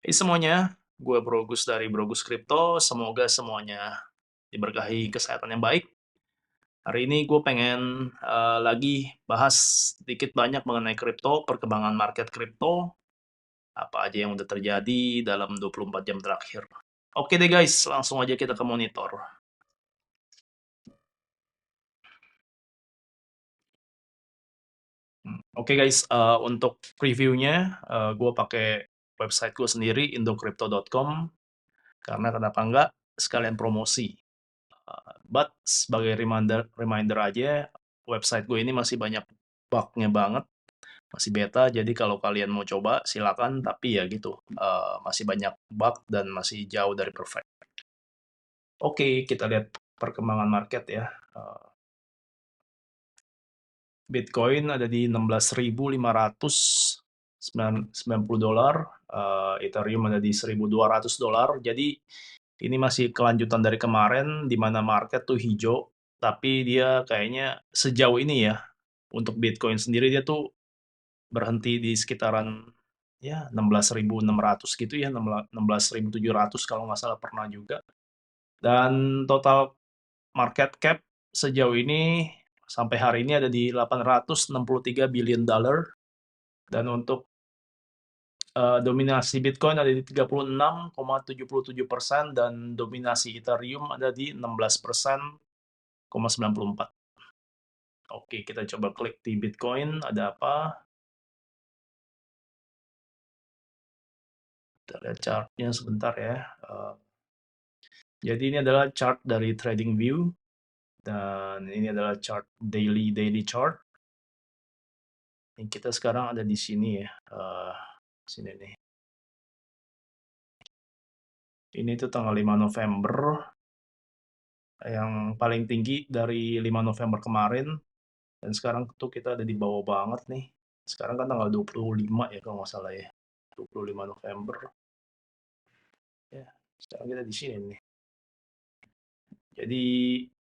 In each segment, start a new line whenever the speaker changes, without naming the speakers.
Hey semuanya, gue Brogus dari Brogus Crypto. Semoga semuanya diberkahi kesehatan yang baik. Hari ini gue pengen lagi bahas sedikit banyak mengenai kripto, perkembangan market kripto, apa aja yang udah terjadi dalam 24 jam terakhir. Oke deh guys, langsung aja kita ke monitor. Oke guys, untuk previewnya gue pakai website gue sendiri, indocrypto.com, karena kenapa enggak sekalian promosi. But sebagai reminder aja, website gue ini masih banyak bug-nya banget, masih beta. Jadi kalau kalian mau coba silakan, tapi ya gitu, masih banyak bug dan masih jauh dari perfect. Oke, kita lihat perkembangan market ya. Bitcoin ada di 16.590 dolar, Ethereum ada di 1.200 dolar. Jadi ini masih kelanjutan dari kemarin di mana market tuh hijau, tapi dia kayaknya sejauh ini ya untuk Bitcoin sendiri dia tuh berhenti di sekitaran ya 16.600 gitu ya, 16.700 kalau nggak salah pernah juga. Dan total market cap sejauh ini sampai hari ini ada di 863 billion dollar, dan untuk dominasi Bitcoin ada di 36,77% dan dominasi Ethereum ada di 16,94%. Oke, kita coba klik di Bitcoin, ada apa? Kita lihat chartnya sebentar ya. Jadi ini adalah chart dari TradingView, dan ini adalah chart daily chart. Ini kita sekarang ada di sini ya. Sini nih. Ini tuh tanggal 5 November, yang paling tinggi dari 5 November kemarin, dan sekarang tuh kita ada di bawah banget nih. Sekarang kan tanggal 25 ya kalau nggak salah ya. 25 November. Ya, sekarang kita di sini nih. Jadi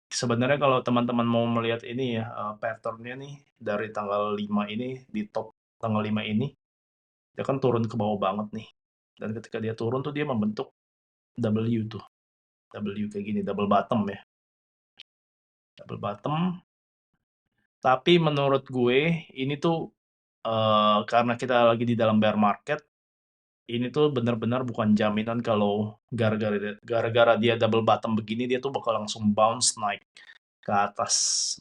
sebenarnya kalau teman-teman mau melihat ini ya, pattern-nya nih dari tanggal 5 ini, di top tanggal 5 ini, dia kan turun ke bawah banget nih. Dan ketika dia turun tuh dia membentuk W tuh. W kayak gini, double bottom ya. Double bottom. Tapi menurut gue ini tuh karena kita lagi di dalam bear market, ini tuh benar-benar bukan jaminan kalau gara-gara dia double bottom begini dia tuh bakal langsung bounce naik ke atas.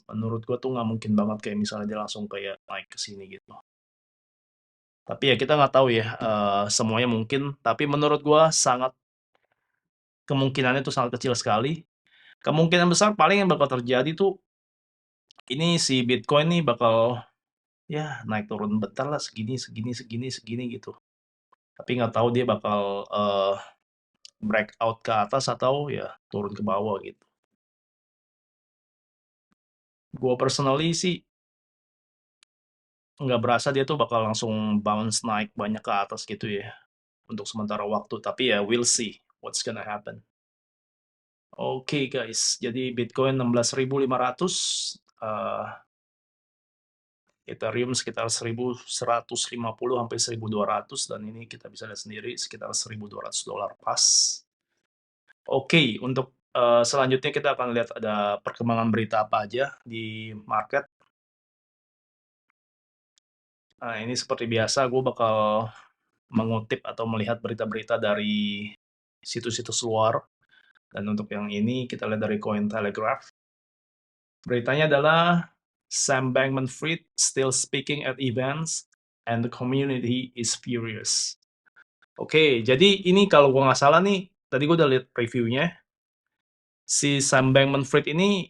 Menurut gua tuh nggak mungkin banget kayak misalnya dia langsung kayak naik ke sini gitu. Tapi ya kita nggak tahu ya, semuanya mungkin. Tapi menurut gua kemungkinannya tuh sangat kecil sekali. Kemungkinan besar paling yang bakal terjadi tuh ini si Bitcoin nih bakal ya naik turun bentar lah, segini segini segini segini gitu. Tapi nggak tahu dia bakal breakout ke atas atau ya turun ke bawah gitu. Gua personally sih nggak berasa dia tuh bakal langsung bounce naik banyak ke atas gitu ya untuk sementara waktu. Tapi ya we'll see what's gonna happen. Oke guys, jadi Bitcoin 16.500, Ethereum sekitar 1.150 sampai 1.200, dan ini kita bisa lihat sendiri sekitar 1.200 dolar pas. Oke, untuk selanjutnya kita akan lihat ada perkembangan berita apa aja di market. Nah, ini seperti biasa gue bakal mengutip atau melihat berita-berita dari situs-situs luar. Dan untuk yang ini kita lihat dari Cointelegraph. Beritanya adalah Sam Bankman-Fried still speaking at events and the community is furious. Oke, jadi ini kalau gue nggak salah nih, tadi gue udah lihat previewnya. Si Sam Bankman-Fried ini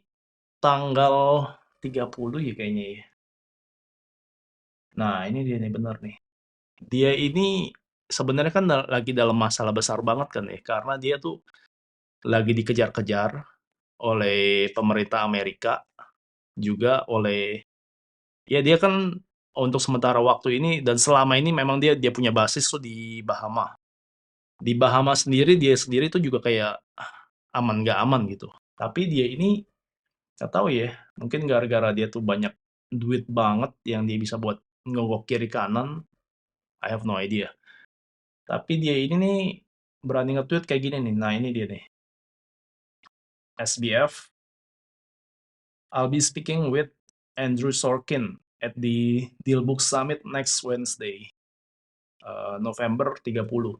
tanggal 30 ya kayaknya ya. Nah, ini dia nih, bener nih. Dia ini sebenarnya kan lagi dalam masalah besar banget kan ya, karena dia tuh lagi dikejar-kejar oleh pemerintah Amerika, juga oleh, ya dia kan untuk sementara waktu ini dan selama ini memang dia dia punya basis tuh di Bahama. Di Bahama sendiri dia sendiri tuh juga kayak aman nggak aman gitu. Tapi dia ini nggak tahu ya, mungkin gara-gara dia tuh banyak duit banget yang dia bisa buat ngogok kiri kanan. I have no idea. Tapi dia ini nih berani nge-tweet kayak gini nih. Nah, ini dia nih. SBF, I'll be speaking with Andrew Sorkin at the Dealbook Summit next Wednesday, November 30.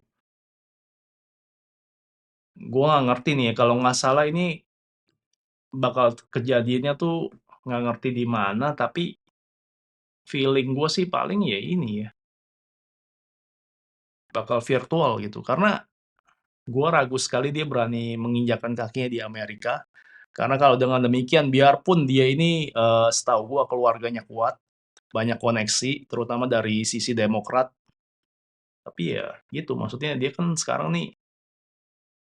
Gue nggak ngerti nih, kalau nggak salah ini bakal kejadiannya tuh nggak ngerti di mana, tapi feeling gue sih paling ya ini ya, bakal virtual gitu. Karena gue ragu sekali dia berani menginjakan kakinya di Amerika. Karena kalau dengan demikian, biarpun dia ini setahu gue keluarganya kuat, banyak koneksi, terutama dari sisi Demokrat, tapi ya gitu, maksudnya dia kan sekarang nih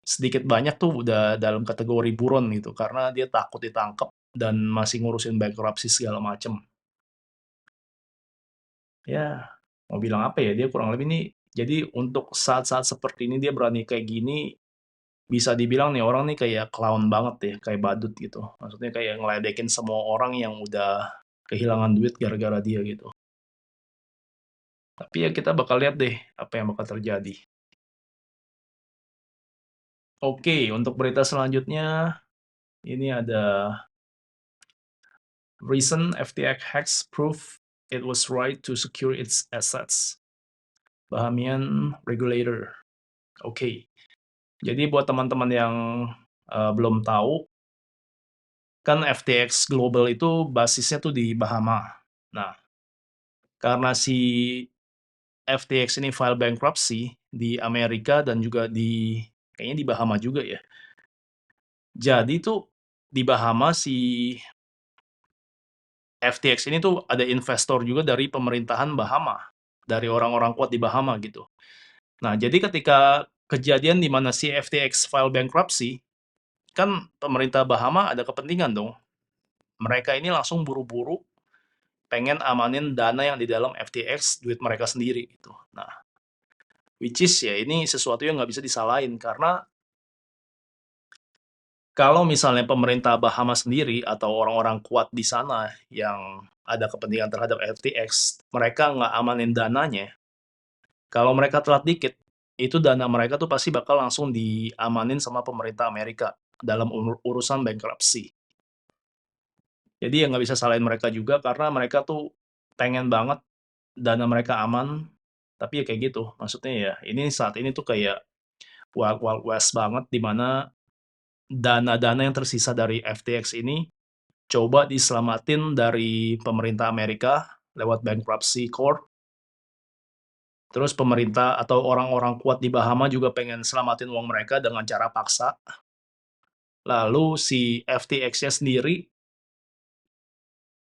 sedikit banyak tuh udah dalam kategori buron gitu, karena dia takut ditangkap dan masih ngurusin bankruptcy segala macem. Ya, mau bilang apa ya, dia kurang lebih nih, jadi untuk saat-saat seperti ini dia berani kayak gini, bisa dibilang nih orang nih kayak clown banget ya, kayak badut gitu. Maksudnya kayak ngeledekin semua orang yang udah kehilangan duit gara-gara dia gitu. Tapi ya kita bakal lihat deh apa yang bakal terjadi. Oke, untuk berita selanjutnya, ini ada recent FTX hacks prove it was right to secure its assets. Bahamian regulator. Oke. Jadi buat teman-teman yang belum tahu, kan FTX Global itu basisnya tuh di Bahama. Nah, karena si FTX ini file bankruptcy di Amerika dan juga di kayaknya di Bahama juga ya. Jadi tuh di Bahama si FTX ini tuh ada investor juga dari pemerintahan Bahama, dari orang-orang kuat di Bahama gitu. Nah, jadi ketika kejadian di mana si FTX file bankruptcy, kan pemerintah Bahama ada kepentingan dong. Mereka ini langsung buru-buru pengen amanin dana yang di dalam FTX, duit mereka sendiri gitu. Nah, which is ya ini sesuatu yang nggak bisa disalahin karena kalau misalnya pemerintah Bahama sendiri atau orang-orang kuat di sana yang ada kepentingan terhadap FTX, mereka nggak amanin dananya, kalau mereka telat dikit, itu dana mereka tuh pasti bakal langsung diamanin sama pemerintah Amerika dalam urusan bankruptcy. Jadi ya nggak bisa salahin mereka juga karena mereka tuh pengen banget dana mereka aman, tapi ya kayak gitu. Maksudnya ya ini saat ini tuh kayak wild wild west banget di mana dana-dana yang tersisa dari FTX ini coba diselamatin dari pemerintah Amerika lewat bankruptcy court. Terus pemerintah atau orang-orang kuat di Bahama juga pengen selamatin uang mereka dengan cara paksa. Lalu si FTX-nya sendiri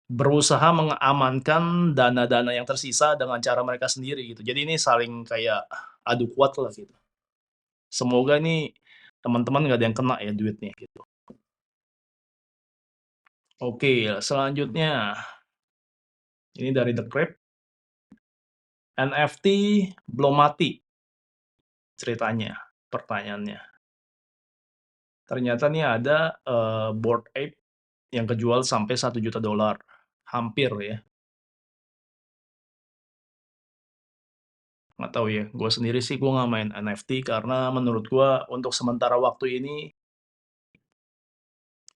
berusaha mengamankan dana-dana yang tersisa dengan cara mereka sendiri gitu. Jadi ini saling kayak adu kuat lah gitu. Semoga ini teman-teman nggak ada yang kena ya duitnya gitu. Oke, selanjutnya ini dari The Crypt. NFT belum mati ceritanya, pertanyaannya. Ternyata nih ada Bored Ape yang kejual sampai $1 juta. Hampir ya. Nggak tahu ya, gue sendiri sih gue nggak main NFT karena menurut gue untuk sementara waktu ini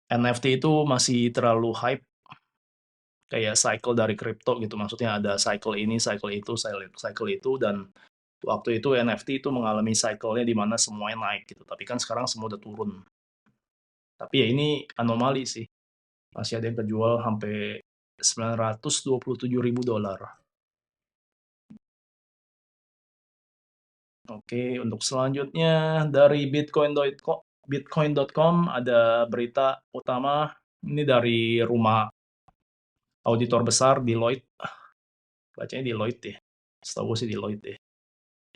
NFT itu masih terlalu hype kayak cycle dari kripto gitu. Maksudnya ada cycle ini, cycle itu dan waktu itu NFT itu mengalami cycle-nya di mana semuanya naik gitu. Tapi kan sekarang semua udah turun. Tapi ya ini anomali sih. Masih ada yang terjual sampai $927.000. Oke, untuk selanjutnya dari Bitcoin.com ada berita utama ini dari rumah auditor besar Deloitte. Bacanya Deloitte ya. Setahu gue sih Deloitte ya.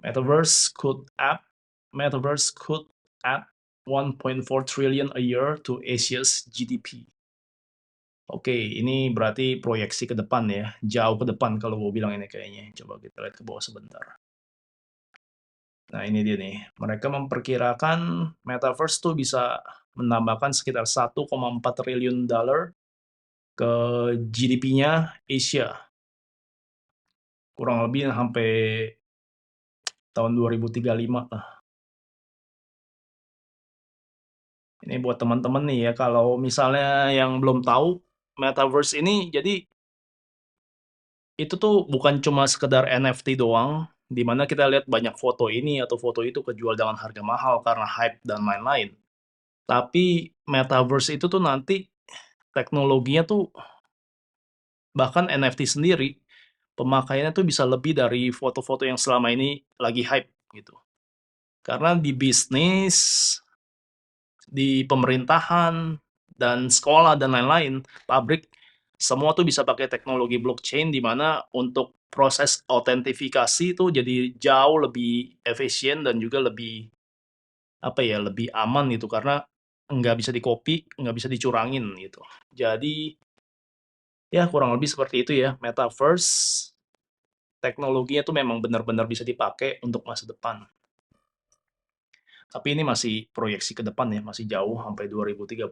Metaverse could add Metaverse could add 1.4 trillion a year to Asia's GDP. Oke, ini berarti proyeksi ke depan ya, jauh ke depan kalau gue bilang ini kayaknya. Coba kita lihat ke bawah sebentar. Nah, ini dia nih. Mereka memperkirakan Metaverse tuh bisa menambahkan sekitar 1,4 triliun dolar ke GDP-nya Asia. Kurang lebih sampai tahun 2035 lah. Ini buat teman-teman nih ya, kalau misalnya yang belum tahu, Metaverse ini jadi itu tuh bukan cuma sekedar NFT doang, di mana kita lihat banyak foto ini atau foto itu kejual dengan harga mahal karena hype dan lain-lain. Tapi Metaverse itu tuh nanti teknologinya tuh bahkan NFT sendiri, pemakaiannya tuh bisa lebih dari foto-foto yang selama ini lagi hype gitu. Karena di bisnis, di pemerintahan, dan sekolah dan lain-lain, pabrik, semua tuh bisa pakai teknologi blockchain di mana untuk proses autentifikasi itu jadi jauh lebih efisien dan juga lebih apa ya, lebih aman gitu karena nggak bisa di-copy, nggak bisa dicurangin gitu. Jadi ya kurang lebih seperti itu ya, Metaverse teknologinya tuh memang benar-benar bisa dipakai untuk masa depan. Tapi ini masih proyeksi ke depan ya, masih jauh sampai 2030.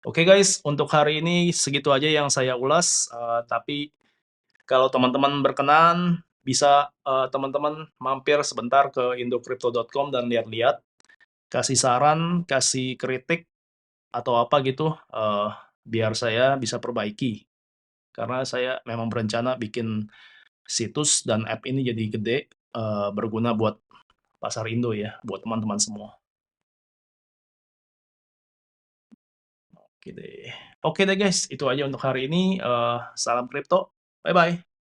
Oke guys, untuk hari ini segitu aja yang saya ulas. Tapi kalau teman-teman berkenan, bisa teman-teman mampir sebentar ke indocrypto.com dan lihat-lihat, kasih saran, kasih kritik atau apa gitu, biar saya bisa perbaiki. Karena saya memang berencana bikin situs dan app ini jadi gede, berguna buat pasar Indo ya, buat teman-teman semua. Oke deh. Oke deh guys, itu aja untuk hari ini. Salam kripto. Bye-bye.